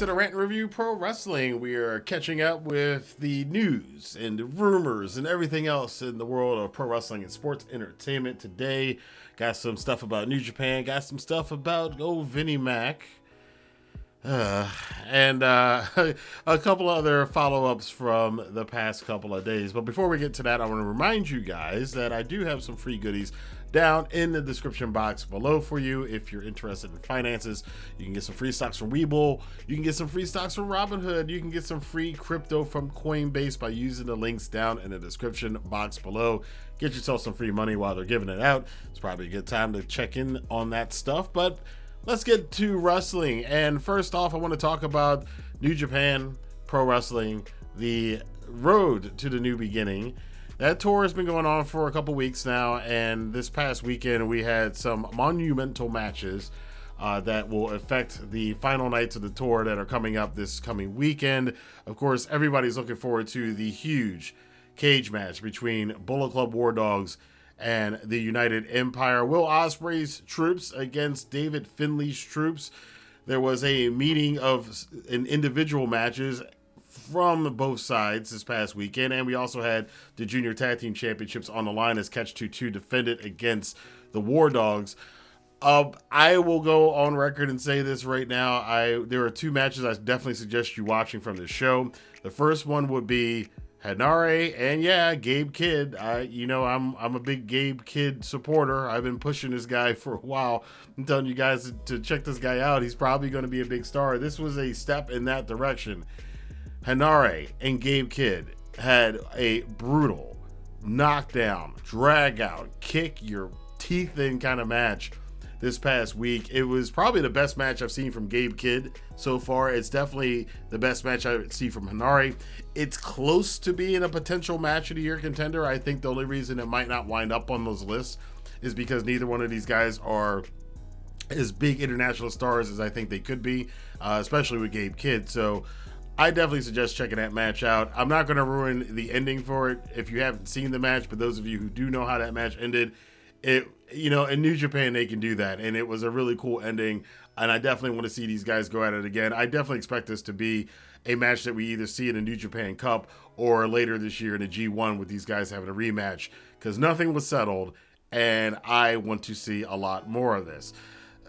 the Rantin Review Pro Wrestling. We are catching up with the news and the rumors and everything else in the world of pro wrestling and sports entertainment today. Got some stuff about New Japan, got some stuff about Vinnie Mac, and a couple other follow-ups from the past couple of days. But before we get to that, I want to remind you guys that I do have some free goodies down in the description box below for you. If you're interested in finances, you can get some free stocks from Webull, you can get some free stocks from Robinhood, you can get some free crypto from Coinbase by using the links down in the description box below. Get yourself some free money while they're giving it out. It's probably a good time to check in on that stuff, but let's get to wrestling. And first off, I want to talk about New Japan Pro Wrestling, the road to the new beginning. That tour has been going on for a couple weeks now, and this past weekend we had some monumental matches that will affect the final nights of the tour that are coming up this coming weekend. Of course, everybody's looking forward to the huge cage match between Bullet Club War Dogs and the United Empire. Will Ospreay's troops against David Finlay's troops. There was a meeting of individual matches from both sides this past weekend, and we also had the Junior Tag Team Championships on the line as Catch 22 defended against the War Dogs. I will go on record and say this right now. There are two matches I definitely suggest you watching from this show. The first one would be Hanare and Gabe Kidd. I'm a big Gabe Kidd supporter. I've been pushing this guy for a while. I'm telling you guys to check this guy out. He's probably going to be a big star. This was a step in that direction. Hanare and Gabe Kidd had a brutal knockdown, drag out, kick your teeth in kind of match this past week. It was probably the best match I've seen from Gabe Kidd so far. It's definitely the best match I see from Hanare. It's close to being a potential match of the year contender. I think the only reason it might not wind up on those lists is because neither one of these guys are as big international stars as I think they could be, especially with Gabe Kidd. So I definitely suggest checking that match out. I'm not going to ruin the ending for it if you haven't seen the match, but those of you who do know how that match ended, in New Japan, they can do that, and it was a really cool ending, and I definitely want to see these guys go at it again. I definitely expect this to be a match that we either see in the New Japan Cup or later this year in the G1 with these guys having a rematch, because nothing was settled, and I want to see a lot more of this.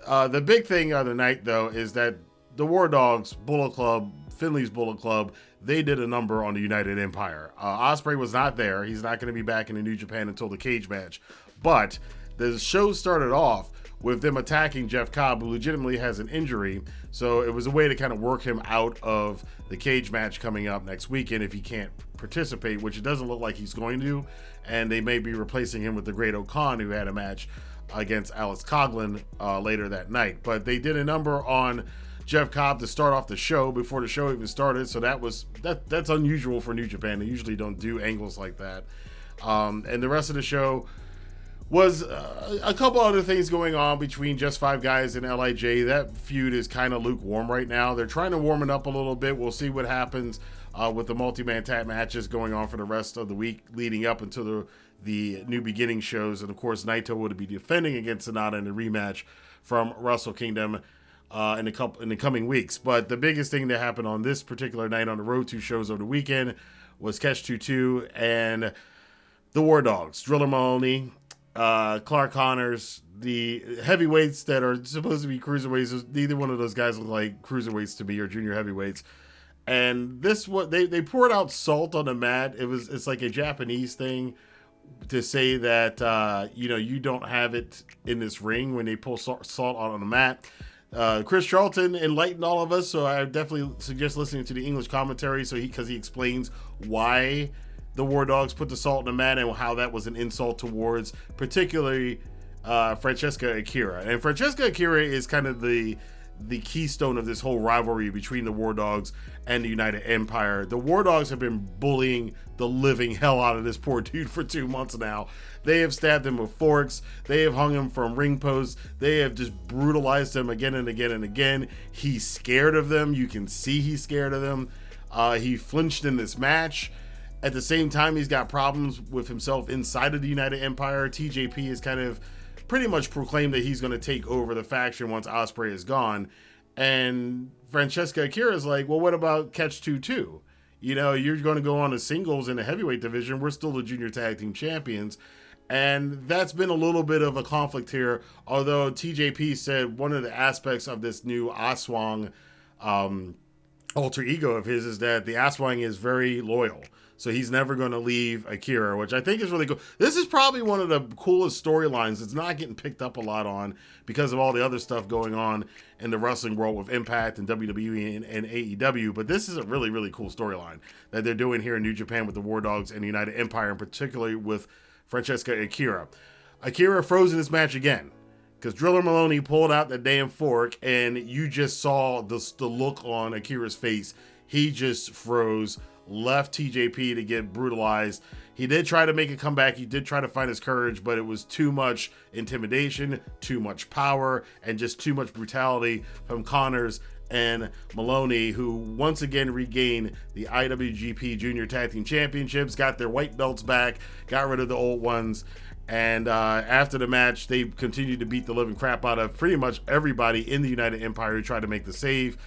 The big thing of the night, though, is that the War Dogs, Bullet Club, Finlay's Bullet Club, they did a number on the United Empire. Ospreay was not there. He's not going to be back in the New Japan until the cage match. But the show started off with them attacking Jeff Cobb, who legitimately has an injury. So it was a way to kind of work him out of the cage match coming up next weekend if he can't participate, which it doesn't look like he's going to. And they may be replacing him with the Great O'Khan, who had a match against Alex Coughlin later that night. But they did a number on Jeff Cobb to start off the show before the show even started, so that's unusual for New Japan. They usually don't do angles like that. And the rest of the show was a couple other things going on between Just Five Guys and LIJ. That feud is kind of lukewarm right now. They're trying to warm it up a little bit. We'll see what happens with the multi-man tag matches going on for the rest of the week leading up until the New Beginning shows. And of course, Naito would be defending against Sonata in the rematch from Wrestle Kingdom in the coming weeks. But the biggest thing that happened on this particular night on the road to shows over the weekend was Catch 22 and the War Dogs, Driller Mahoney, Clark Connors, the heavyweights that are supposed to be cruiserweights. Neither one of those guys look like cruiserweights to me or junior heavyweights. And this, what they poured out salt on the mat. It's like a Japanese thing to say that you don't have it in this ring when they pull salt out on the mat. Chris Charlton enlightened all of us, so I definitely suggest listening to the English commentary because he explains why the War Dogs put the salt in the mat and how that was an insult towards particularly Francesco Akira. And Francesco Akira is kind of the keystone of this whole rivalry between the War Dogs and the United Empire. The War Dogs have been bullying the living hell out of this poor dude for 2 months now. They have stabbed him with forks. They have hung him from ring posts. They have just brutalized him again and again and again. He's scared of them. You can see he's scared of them. He flinched in this match. At the same time, he's got problems with himself inside of the United Empire. TJP has kind of pretty much proclaimed that he's going to take over the faction once Ospreay is gone. And Francesco Akira is like, well, what about Catch 2-2? You know, you're going to go on to singles in the heavyweight division. We're still the junior tag team champions. And that's been a little bit of a conflict here. Although TJP said one of the aspects of this new Aswang alter ego of his is that the Aswang is very loyal. So he's never going to leave Akira, which I think is really cool. This is probably one of the coolest storylines. It's not getting picked up a lot on because of all the other stuff going on in the wrestling world with Impact and WWE and AEW. But this is a really, really cool storyline that they're doing here in New Japan with the War Dogs and the United Empire, and particularly with Francesco Akira. Akira froze in this match again because Driller Maloney pulled out the damn fork, and you just saw the look on Akira's face. He just froze, left TJP to get brutalized. He did try to make a comeback. He did try to find his courage, but it was too much intimidation, too much power, and just too much brutality from Connors and Maloney, who once again regained the IWGP Junior Tag Team Championships, got their white belts back, got rid of the old ones. And after the match, they continued to beat the living crap out of pretty much everybody in the United Empire who tried to make the save.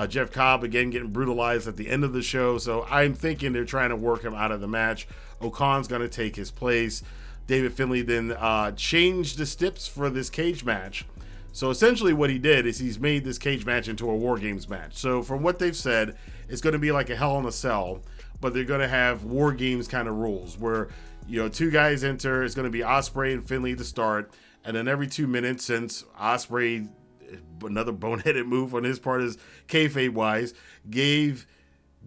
Jeff Cobb, again, getting brutalized at the end of the show. So I'm thinking they're trying to work him out of the match. Okan's going to take his place. David Finlay then changed the steps for this cage match. So essentially what he did is he's made this cage match into a War Games match. So from what they've said, it's going to be like a Hell in a Cell, but they're going to have War Games kind of rules where, you know, two guys enter. It's going to be Ospreay and Finlay to start. And then every 2 minutes, since Ospreay, another boneheaded move on his part is kayfabe wise, gave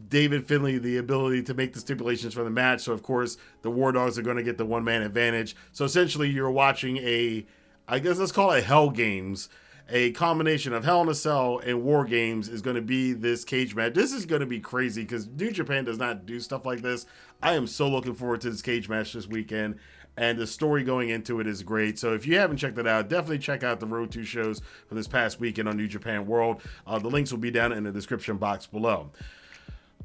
David Finlay the ability to make the stipulations for the match. So of course the War Dogs are going to get the one-man advantage. So essentially you're watching I guess let's call it Hell Games. A combination of Hell in a Cell and War Games is going to be this cage match. This is going to be crazy because New Japan does not do stuff like this. I am so looking forward to this cage match this weekend. And the story going into it is great. So if you haven't checked it out, definitely check out the Road 2 shows from this past weekend on New Japan World. The links will be down in the description box below.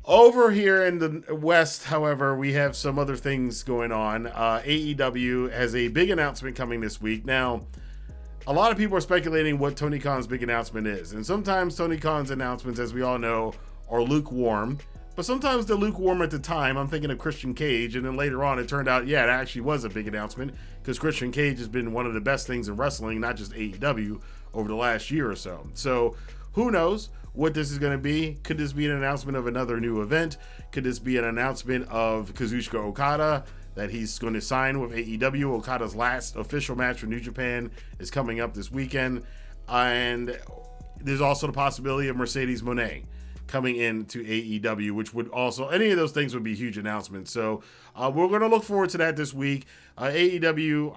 Over here in the West, however, we have some other things going on. AEW has a big announcement coming this week. Now, a lot of people are speculating what Tony Khan's big announcement is. And sometimes Tony Khan's announcements, as we all know, are lukewarm. But sometimes they're lukewarm at the time. I'm thinking of Christian Cage, and then later on it turned out, yeah, it actually was a big announcement because Christian Cage has been one of the best things in wrestling, not just AEW, over the last year or so. So who knows what this is going to be? Could this be an announcement of another new event? Could this be an announcement of Kazuchika Okada that he's going to sign with AEW? Okada's last official match for New Japan is coming up this weekend. And there's also the possibility of Mercedes Mone coming into AEW, which would also, any of those things would be huge announcements. So we're going to look forward to that this week. AEW,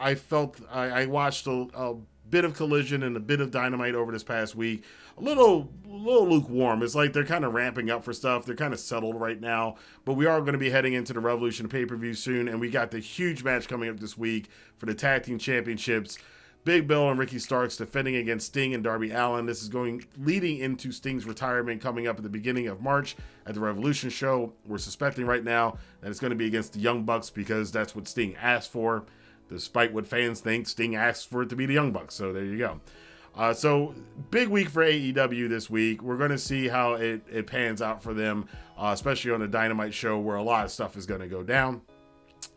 I watched a bit of Collision and a bit of Dynamite over this past week. A little lukewarm. It's like they're kind of ramping up for stuff. They're kind of settled right now, but we are going to be heading into the Revolution pay-per-view soon, and we got the huge match coming up this week for the Tag Team Championships. Big Bill and Ricky Starks defending against Sting and Darby Allin. This is leading into Sting's retirement coming up at the beginning of March at the Revolution show. We're suspecting right now that it's going to be against the Young Bucks because that's what Sting asked for. Despite what fans think, Sting asked for it to be the Young Bucks. So there you go. So big week for AEW this week. We're going to see how it pans out for them, especially on the Dynamite show where a lot of stuff is going to go down.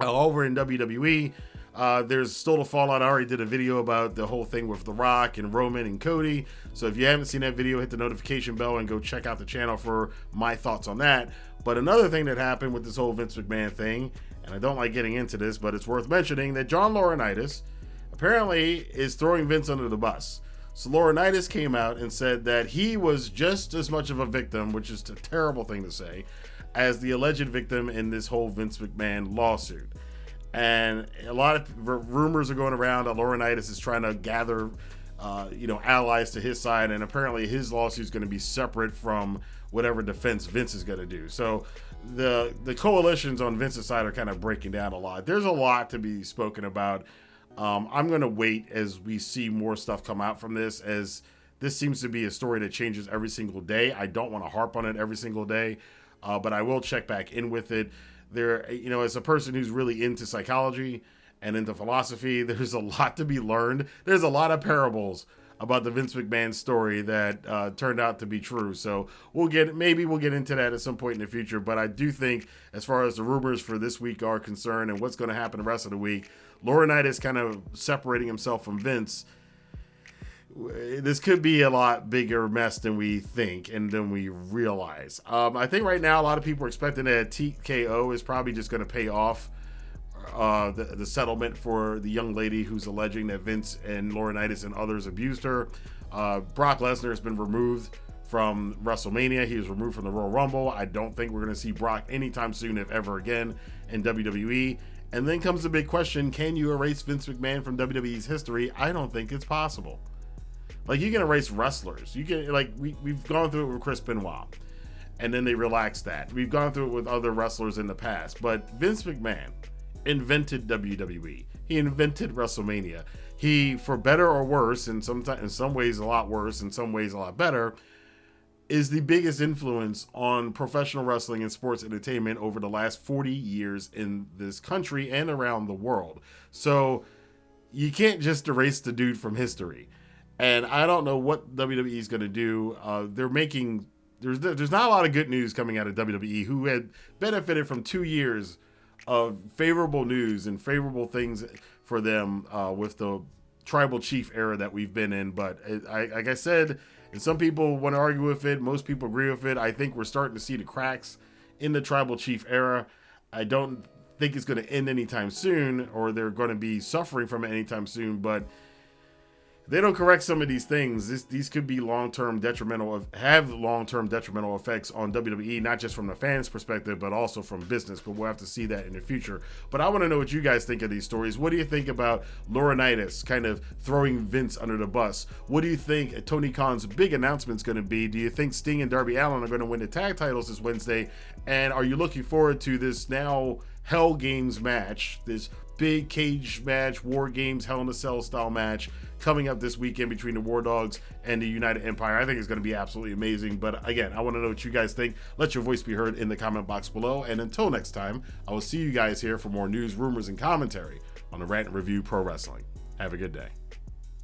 Over in WWE, there's still the fallout. I already did a video about the whole thing with The Rock and Roman and Cody. So if you haven't seen that video, hit the notification bell and go check out the channel for my thoughts on that. But another thing that happened with this whole Vince McMahon thing, and I don't like getting into this, but it's worth mentioning that John Laurinaitis apparently is throwing Vince under the bus. So Laurinaitis came out and said that he was just as much of a victim, which is a terrible thing to say, as the alleged victim in this whole Vince McMahon lawsuit. And a lot of rumors are going around that Laurinaitis is trying to gather, allies to his side, and apparently his lawsuit is going to be separate from whatever defense Vince is going to do. So the coalitions on Vince's side are kind of breaking down a lot. There's a lot to be spoken about. I'm going to wait as we see more stuff come out from this, as this seems to be a story that changes every single day. I don't want to harp on it every single day, but I will check back in with it. There, as a person who's really into psychology and into philosophy, there's a lot to be learned. There's a lot of parables about the Vince McMahon story that turned out to be true. So maybe we'll get into that at some point in the future. But I do think, as far as the rumors for this week are concerned and what's going to happen the rest of the week, Laurinaitis kind of separating himself from Vince, this could be a lot bigger mess than we think and than we realize. I think right now a lot of people are expecting that TKO is probably just going to pay off the settlement for the young lady who's alleging that Vince and Laurinaitis and others abused her. Brock Lesnar has been removed from WrestleMania. He was removed from the Royal Rumble. I don't think we're going to see Brock anytime soon, if ever again, in WWE. And then comes the big question, can you erase Vince McMahon from WWE's history? I don't think it's possible. Like, you can erase wrestlers. You can, like, we've gone through it with Chris Benoit, and then they relaxed that. We've gone through it with other wrestlers in the past. But Vince McMahon invented WWE. He invented WrestleMania. He, for better or worse, in some ways a lot worse, in some ways a lot better, is the biggest influence on professional wrestling and sports entertainment over the last 40 years in this country and around the world. So you can't just erase the dude from history. And I don't know what WWE is going to do. There's not a lot of good news coming out of WWE, who had benefited from 2 years of favorable news and favorable things for them with the tribal chief era that we've been in. But like I said, and some people want to argue with it, most people agree with it. I think we're starting to see the cracks in the tribal chief era. I don't think it's going to end anytime soon, or they're going to be suffering from it anytime soon. But if they don't correct some of these things, these could be long-term detrimental effects on WWE, not just from the fans' perspective, but also from business. But we'll have to see that in the future. But I want to know what you guys think of these stories. What do you think about Laurinaitis kind of throwing Vince under the bus? What do you think Tony Khan's big announcement is going to be? Do you think Sting and Darby Allin are going to win the tag titles this Wednesday? And are you looking forward to this now Hell Games match, this big cage match, War Games, Hell in a Cell style match coming up this weekend between the War Dogs and the United Empire? I think it's going to be absolutely amazing. But again, I want to know what you guys think. Let your voice be heard in the comment box below. And until next time, I will see you guys here for more news, rumors, and commentary on the Rantin Review Pro Wrestling. Have a good day.